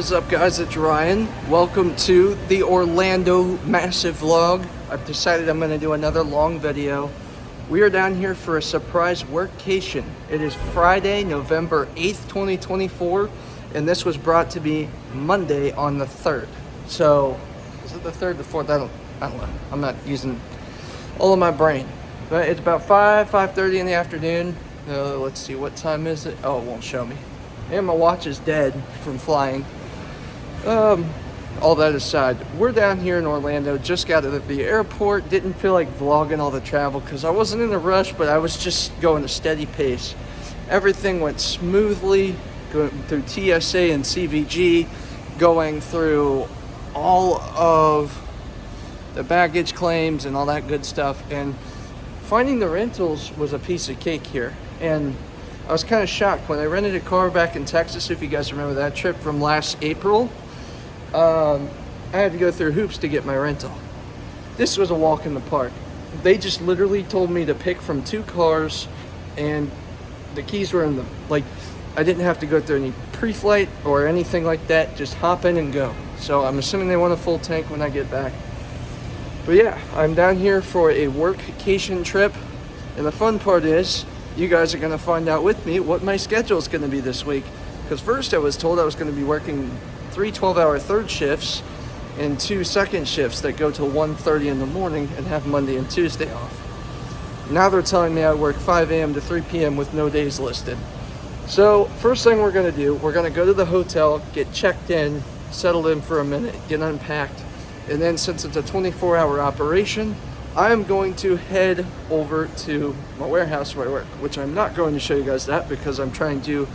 What's up, guys? It's Ryan. Welcome to the Orlando massive vlog. I've decided I'm going to do another long video. We are down here for a surprise workcation. It is Friday, November 8th, 2024, and this was brought to me Monday on the 3rd. So, is it the 3rd, the 4th? I don't know. I'm not using all of my brain. But it's about 5:30 in the afternoon. Let's see, what time is it? Oh, it won't show me. And my watch is dead from flying. All that aside, we're down here in Orlando, just got out of the airport. Didn't feel like vlogging all the travel because I wasn't in a rush, but I was just going a steady pace. Everything went smoothly, going through TSA and CVG, going through all of the baggage claims and all that good stuff. And finding the rentals was a piece of cake here. And I was kind of shocked when I rented a car back in Texas, if you guys remember that trip from last April. I had to go through hoops to get my rental. This was a walk in the park. They just literally told me to pick from 2 cars, and the keys were in them. Like, I didn't have to go through any pre-flight or anything like that. Just hop in and go. So I'm assuming they want a full tank when I get back. But yeah, I'm down here for a workcation trip, and the fun part is you guys are going to find out with me what my schedule is going to be this week. Because first I was told I was going to be working 3 12-hour third shifts and 2 second shifts that go till 1:30 in the morning and have Monday and Tuesday off. Now they're telling me I work 5 a.m. to 3 p.m. with no days listed. So first thing we're going to do, we're going to go to the hotel, get checked in, settled in for a minute, get unpacked. And then since it's a 24-hour operation, I am going to head over to my warehouse where I work, which I'm not going to show you guys that because I'm trying to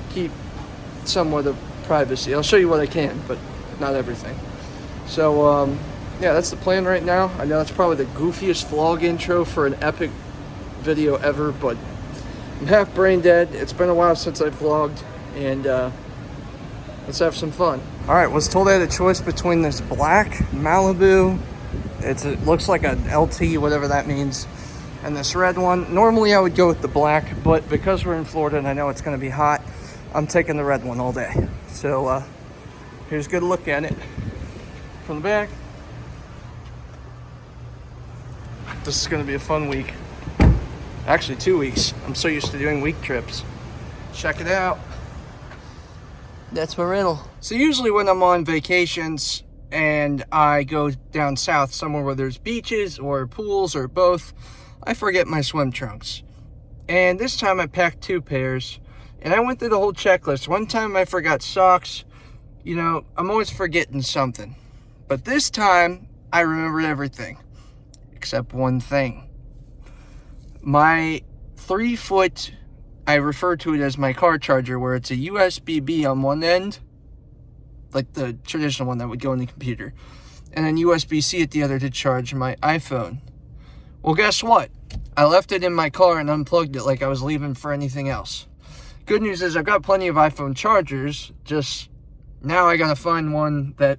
keep somewhat of privacy. I'll show you what I can, but not everything. So, yeah, that's the plan right now. I know that's probably the goofiest vlog intro for an epic video ever, but I'm half brain dead. It's been a while since I've vlogged, and let's have some fun. All right, was told I had a choice between this black Malibu. It looks like an LT, whatever that means, and this red one. Normally I would go with the black, but because we're in Florida and I know it's going to be hot, I'm taking the red one all day. So here's a good look at it from the back. This is going to be a fun week. Actually 2 weeks. I'm so used to doing week trips. Check it out. That's my rental. So usually when I'm on vacations and I go down south somewhere where there's beaches or pools or both, I forget my swim trunks. And this time I packed 2 pairs. And I went through the whole checklist. One time I forgot socks. You know, I'm always forgetting something. But this time, I remembered everything. Except one thing. My 3-foot, I refer to it as my car charger, where it's a USB-B on one end. Like the traditional one that would go in the computer. And then USB-C at the other to charge my iPhone. Well, guess what? I left it in my car and unplugged it like I was leaving for anything else. Good news is I've got plenty of iPhone chargers, just now I gotta find one that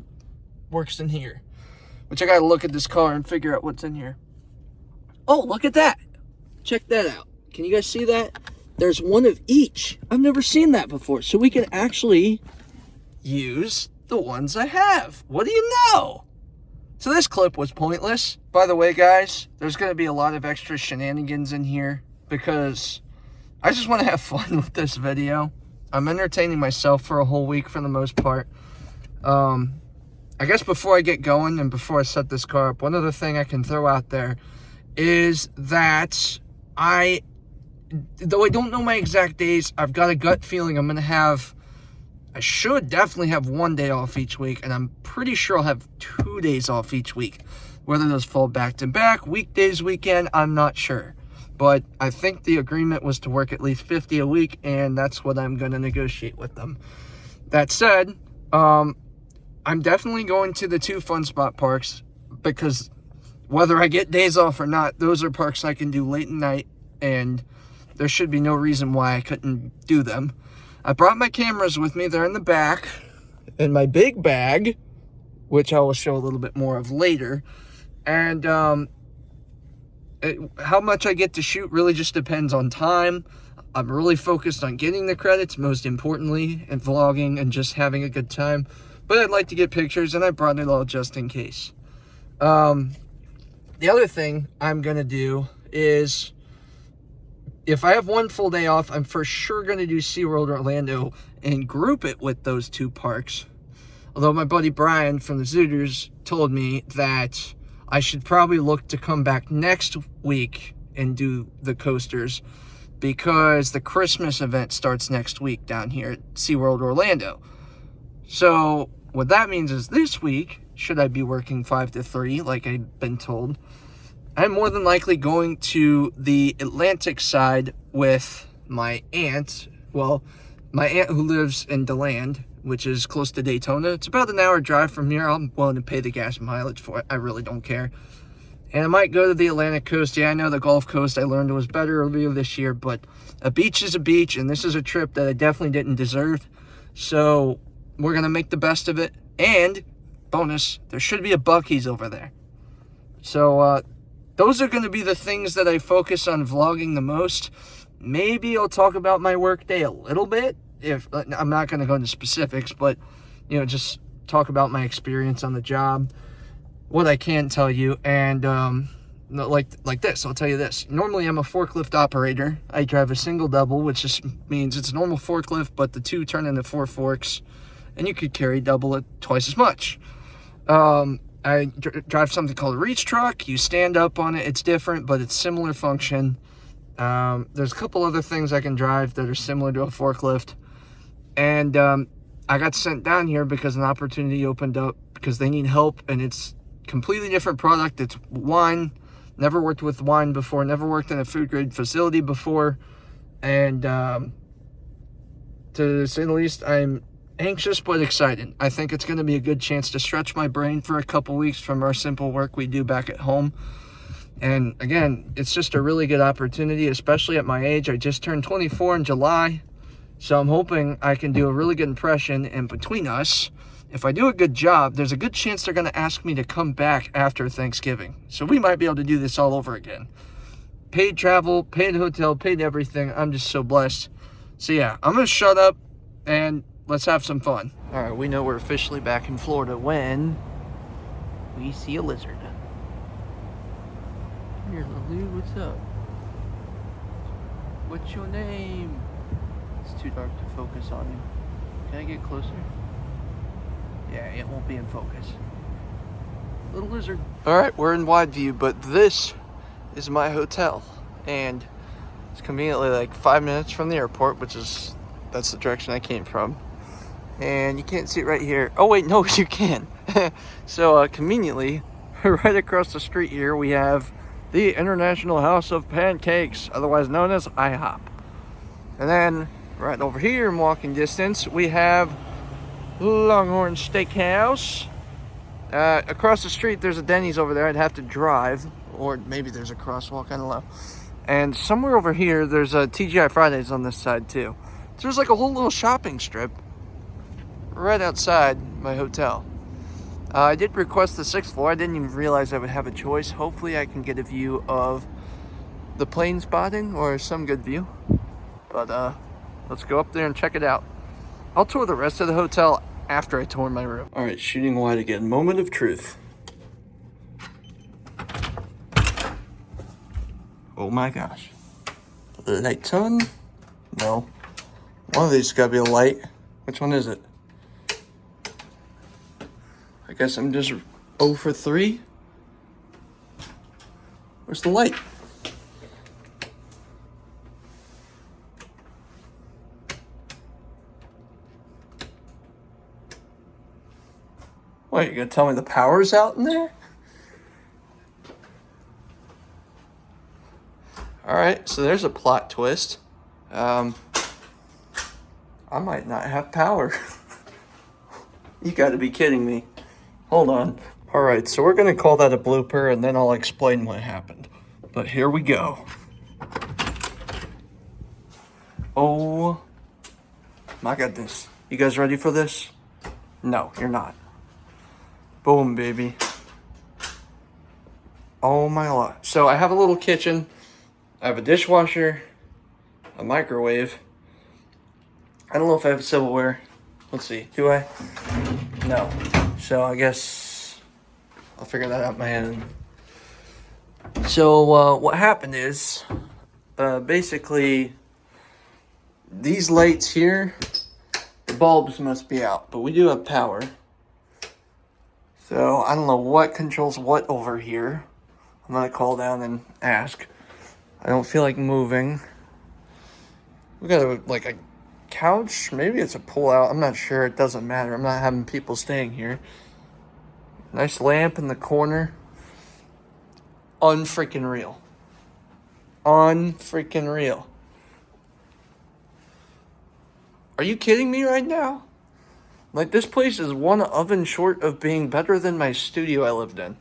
works in here. Which I gotta look at this car and figure out what's in here. Oh, look at that! Check that out. Can you guys see that? There's one of each. I've never seen that before. So we can actually use the ones I have. What do you know? So this clip was pointless. By the way, guys, there's gonna be a lot of extra shenanigans in here because I just want to have fun with this video. I'm entertaining myself for a whole week for the most part. I guess before I get going and before I set this car up, one other thing I can throw out there is that though I don't know my exact days, I've got a gut feeling I should definitely have 1 day off each week, and I'm pretty sure I'll have 2 days off each week. Whether those fall back to back, weekdays, weekend, I'm not sure. But I think the agreement was to work at least 50 a week, and that's what I'm going to negotiate with them. That said, I'm definitely going to the 2 Fun Spot parks, because whether I get days off or not, those are parks I can do late at night, and there should be no reason why I couldn't do them. I brought my cameras with me. They're in the back, in my big bag, which I will show a little bit more of later. And how much I get to shoot really just depends on time. I'm really focused on getting the credits, most importantly, and vlogging and just having a good time. But I'd like to get pictures, and I brought it all just in case. The other thing I'm going to do is, if I have one full day off, I'm for sure going to do SeaWorld Orlando and group it with those two parks. Although my buddy Brian from the Zooters told me that I should probably look to come back next week and do the coasters, because the Christmas event starts next week down here at SeaWorld Orlando. So what that means is this week, should I be working 5 to 3 like I've been told, I'm more than likely going to the Atlantic side with my aunt. Well, my aunt who lives in DeLand, which is close to Daytona. It's about an hour drive from here. I'm willing to pay the gas mileage for it. I really don't care. And I might go to the Atlantic coast. Yeah, I know the Gulf Coast I learned was better earlier this year, but a beach is a beach, and this is a trip that I definitely didn't deserve. So we're going to make the best of it. And, bonus, there should be a Buc-ee's over there. So those are going to be the things that I focus on vlogging the most. Maybe I'll talk about my work day a little bit. If I'm not going to go into specifics, but, you know, just talk about my experience on the job, what I can tell you. And like this, I'll tell you this. Normally I'm a forklift operator. I drive a single double, which just means it's a normal forklift, but the two turn into 4 forks, and you could carry double it twice as much. I drive something called a reach truck. You stand up on it. It's different, but it's similar function. There's a couple other things I can drive that are similar to a forklift. And I got sent down here because an opportunity opened up, because they need help, and it's completely different product. It's wine. Never worked with wine before. Never worked in a food grade facility before. And to say the least, I'm anxious but excited. I think it's going to be a good chance to stretch my brain for a couple weeks from our simple work we do back at home. And again, it's just a really good opportunity, especially at my age. I just turned 24 in July, so I'm hoping I can do a really good impression. And between us, if I do a good job, there's a good chance they're going to ask me to come back after Thanksgiving. So we might be able to do this all over again. Paid travel, paid hotel, paid everything. I'm just so blessed. So yeah, I'm going to shut up and let's have some fun. All right, we know we're officially back in Florida when we see a lizard. Here, little dude, what's up? What's your name? It's too dark to focus on you. Can I get closer? Yeah, it won't be in focus. Little lizard. All right, we're in wide view, but this is my hotel, and it's conveniently like 5 minutes from the airport, that's the direction I came from. And you can't see it right here. Oh wait, no, you can. So conveniently, right across the street here, we have the International House of Pancakes, otherwise known as IHOP. And then right over here in walking distance, we have Longhorn Steakhouse. Across the street, there's a Denny's over there. I'd have to drive, or maybe there's a crosswalk, I don't know. And somewhere over here, there's a TGI Fridays on this side too. So there's like a whole little shopping strip right outside my hotel. I did request the 6th floor. I didn't even realize I would have a choice. Hopefully I can get a view of the plane spotting or some good view. But let's go up there and check it out. I'll tour the rest of the hotel after I tour my room. All right, shooting wide again. Moment of truth. Oh my gosh. The light's on? No. One of these has got to be a light. Which one is it? I guess I'm just 0 for 3. Where's the light? What, you gonna tell me the power's out in there? Alright, so there's a plot twist. I might not have power. You gotta be kidding me. Hold on. Alright, so we're gonna call that a blooper, and then I'll explain what happened. But here we go. Oh my goodness. You guys ready for this? No, you're not. Boom, baby. Oh my God. So I have a little kitchen. I have a dishwasher, a microwave. I don't know if I have silverware. Let's see, do I? No. So I guess I'll figure that out in my own. So what happened is, basically, these lights here, the bulbs must be out, but we do have power. So I don't know what controls what over here. I'm gonna call down and ask. I don't feel like moving. We got like a couch, maybe it's a pull out, I'm not sure, it doesn't matter. I'm not having people staying here. Nice lamp in the corner. Unfreaking real. Unfreaking real. Are you kidding me right now? Like, this place is one oven short of being better than my studio I lived in.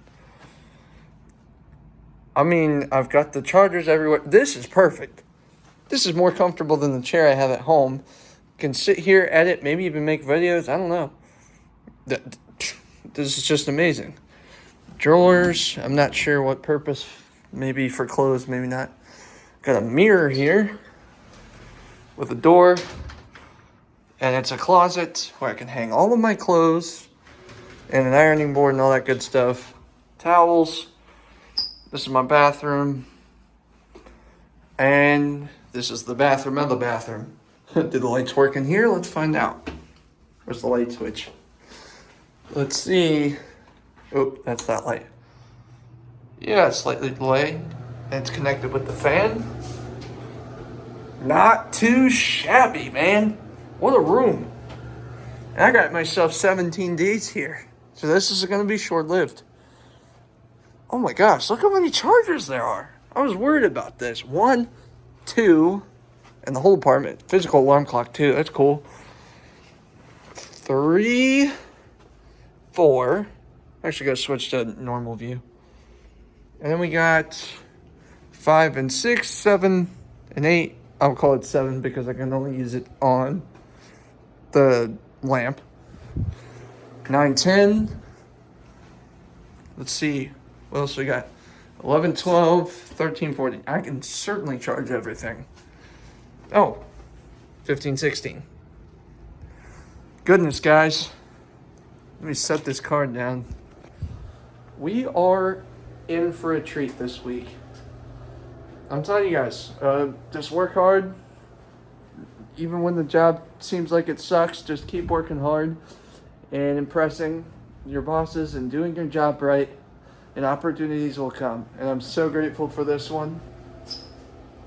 I mean, I've got the chargers everywhere. This is perfect. This is more comfortable than the chair I have at home. Can sit here, edit, maybe even make videos. I don't know. This is just amazing. Drawers. I'm not sure what purpose. Maybe for clothes, maybe not. Got a mirror here with a door. And it's a closet where I can hang all of my clothes. And an ironing board and all that good stuff. Towels. This is my bathroom. And this is the bathroom of the bathroom. Do the lights work in here? Let's find out. Where's the light switch? Let's see. Oh, that's that light. Yeah, slightly delayed. And it's connected with the fan. Not too shabby, man. What a room. And I got myself 17 days here. So this is going to be short-lived. Oh my gosh, look how many chargers there are. I was worried about this. 1, 2, and the whole apartment. Physical alarm clock too, that's cool. 3, 4. Actually gotta switch to normal view. And then we got 5 and 6, 7 and 8. I'll call it 7 because I can only use it on the lamp. 9, 10. Let's see. What else we got? 11, 12, 13, 14. I can certainly charge everything. Oh, 15, 16. Goodness, guys. Let me set this card down. We are in for a treat this week. I'm telling you guys, just work hard. Even when the job seems like it sucks, just keep working hard and impressing your bosses and doing your job right. And opportunities will come. And I'm so grateful for this one.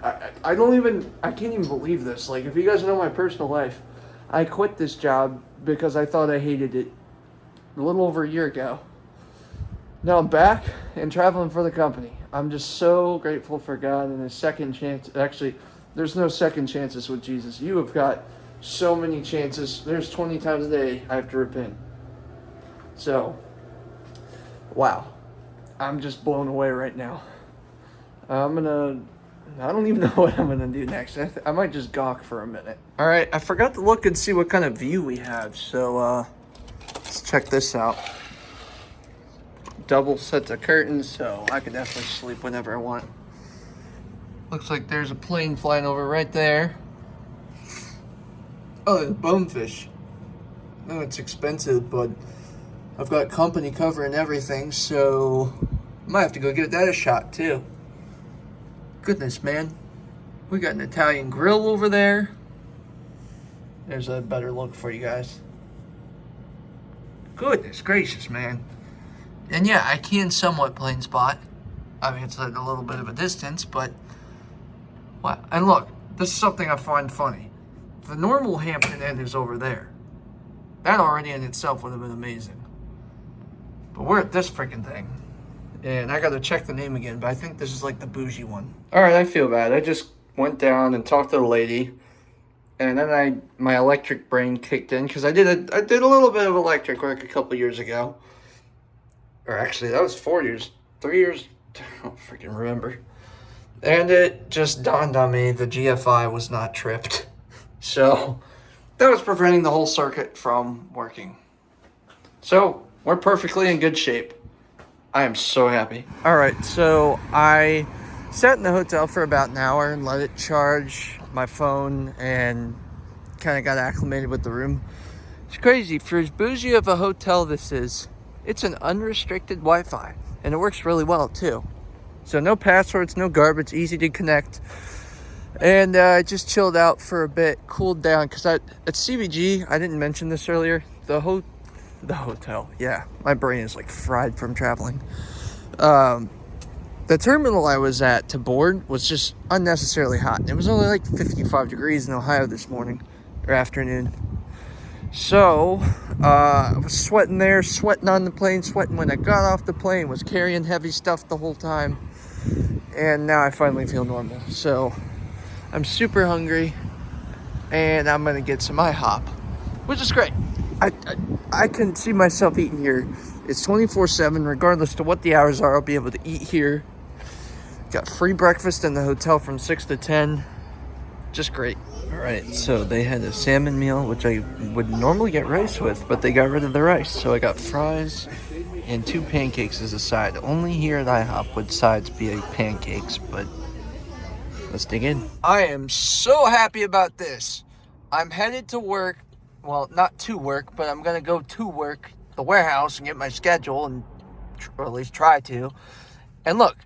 I can't even believe this. Like, if you guys know my personal life, I quit this job because I thought I hated it a little over a year ago. Now I'm back and traveling for the company. I'm just so grateful for God and a second chance. Actually, there's no second chances with Jesus. You have got so many chances. There's 20 times a day I have to repent. So, wow. I'm just blown away right now. I don't even know what I'm gonna do next. I might just gawk for a minute. All right, I forgot to look and see what kind of view we have. So let's check this out. Double sets of curtains, so I can definitely sleep whenever I want. Looks like there's a plane flying over right there. Oh, there's bonefish. No, it's expensive, but I've got company covering everything, so I might have to go give that a shot too. Goodness, man. We got an Italian grill over there. There's a better look for you guys. Goodness gracious, man. And yeah, I can somewhat plane spot. I mean, it's like a little bit of a distance, but wow. And look, this is something I find funny. The normal Hampton Inn is over there. That already in itself would have been amazing. But we're at this freaking thing. And I gotta check the name again, but I think this is like the bougie one. Alright, I feel bad. I just went down and talked to the lady. And then my electric brain kicked in, because I did a little bit of electric work a couple years ago. Or actually, that was 4 years. 3 years. I don't freaking remember. And it just dawned on me the GFI was not tripped. So, that was preventing the whole circuit from working. So, we're perfectly in good shape. I am so happy. All right, so I sat in the hotel for about an hour and let it charge my phone and kind of got acclimated with the room. It's crazy. For as bougie of a hotel this is, it's an unrestricted Wi-Fi, and it works really well too. So no passwords, no garbage, easy to connect. And I just chilled out for a bit, cooled down, because at CBG, I didn't mention this earlier, the hotel, yeah, my brain is like fried from traveling. The terminal I was at to board was just unnecessarily hot. It was only like 55 degrees in Ohio this morning, or afternoon. So, I was sweating there, sweating on the plane, sweating when I got off the plane, was carrying heavy stuff the whole time. And now I finally feel normal. So, I'm super hungry, and I'm gonna get some IHOP, which is great. I can see myself eating here. It's 24/7, regardless to what the hours are, I'll be able to eat here. Got free breakfast in the hotel from 6 to 10. Just great. All right, so they had a salmon meal, which I would normally get rice with, but they got rid of the rice. So I got fries and 2 pancakes as a side. Only here at IHOP would sides be pancakes, but let's dig in. I am so happy about this. I'm headed to work. Well, not to work, but I'm going to go to work, the warehouse, and get my schedule, and or at least try to. And look,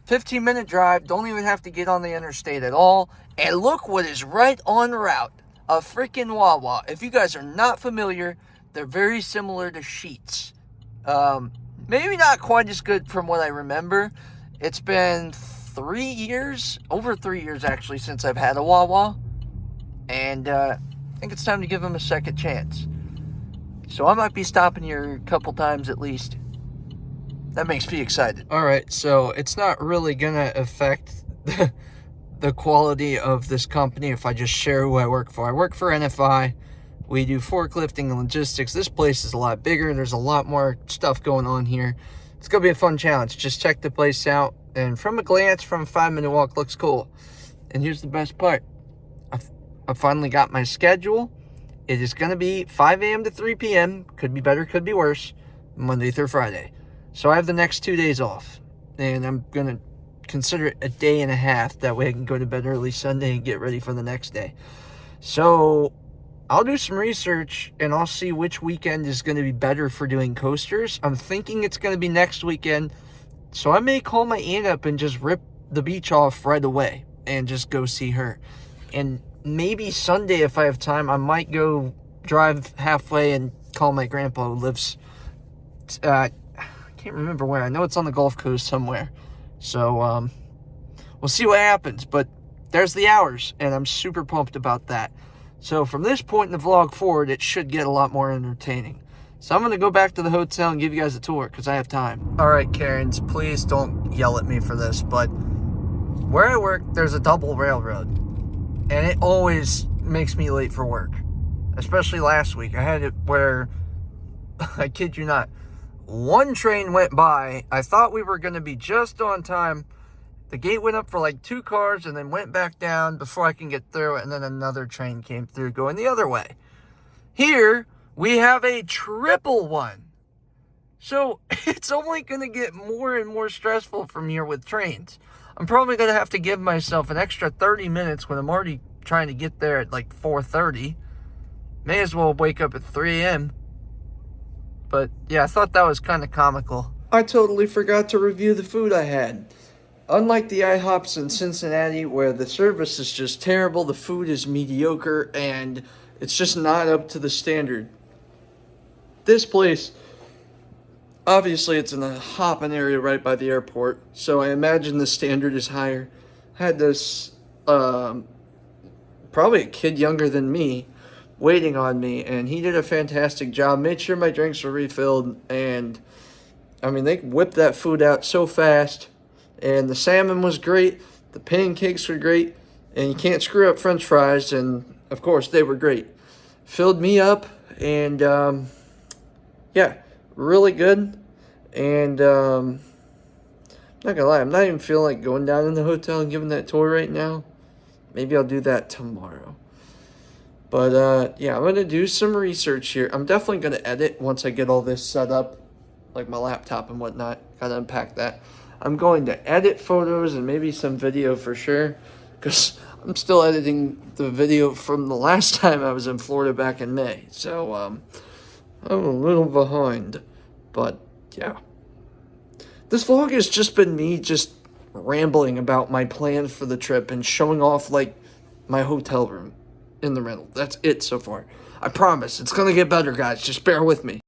15-minute drive, don't even have to get on the interstate at all. And look what is right on route. A freaking Wawa. If you guys are not familiar, they're very similar to Sheetz. Maybe not quite as good from what I remember. It's been 3 years, over 3 years actually, since I've had a Wawa. And I think it's time to give them a second chance. So I might be stopping here a couple times at least. That makes me excited. All right, so it's not really gonna affect the quality of this company if I just share who I work for. I work for NFI. We do forklifting and logistics. This place is a lot bigger. There's a lot more stuff going on here. It's gonna be a fun challenge. Just check the place out, and from a glance, from a 5-minute walk, looks cool. And here's the best part. I finally got my schedule. It is gonna be 5 a.m. to 3 p.m. Could be better, could be worse. Monday through Friday. So I have the next 2 days off, and I'm going to consider it a day and a half. That way I can go to bed early Sunday and get ready for the next day. So I'll do some research, and I'll see which weekend is going to be better for doing coasters. I'm thinking it's going to be next weekend, so I may call my aunt up and just rip the beach off right away and just go see her. And maybe Sunday, if I have time, I might go drive halfway and call my grandpa who lives... can't remember where. I know it's on the Gulf Coast somewhere. So, we'll see what happens. But there's the hours, and I'm super pumped about that. So, from this point in the vlog forward, it should get a lot more entertaining. So, I'm going to go back to the hotel and give you guys a tour, because I have time. Alright, Karens, please don't yell at me for this, but where I work, there's a double railroad. And it always makes me late for work. Especially last week. I had it where, I kid you not, one train went by. I thought we were going to be just on time. The gate went up for like 2 cars and then went back down before I can get through. And then another train came through going the other way. Here, we have a triple one. So, it's only going to get more and more stressful from here with trains. I'm probably going to have to give myself an extra 30 minutes when I'm already trying to get there at like 4:30. May as well wake up at 3 a.m. But, yeah, I thought that was kind of comical. I totally forgot to review the food I had. Unlike the IHOPs in Cincinnati, where the service is just terrible, the food is mediocre, and it's just not up to the standard. This place, obviously it's in the hopping area right by the airport, so I imagine the standard is higher. I had this, probably a kid younger than me, waiting on me, and he did a fantastic job, made sure my drinks were refilled, and I mean, they whipped that food out so fast, and the salmon was great, the pancakes were great, and you can't screw up french fries, and of course they were great. Filled me up, and yeah, really good. And not gonna lie, I'm not even feeling like going down in the hotel and giving that tour right now. Maybe I'll do that tomorrow. But, yeah, I'm going to do some research here. I'm definitely going to edit once I get all this set up, like my laptop and whatnot. Got to unpack that. I'm going to edit photos and maybe some video for sure, because I'm still editing the video from the last time I was in Florida back in May. So, I'm a little behind. But, yeah. This vlog has just been me just rambling about my plan for the trip and showing off, like, my hotel room in the rental. That's it so far. I promise. It's going to get better, guys. Just bear with me.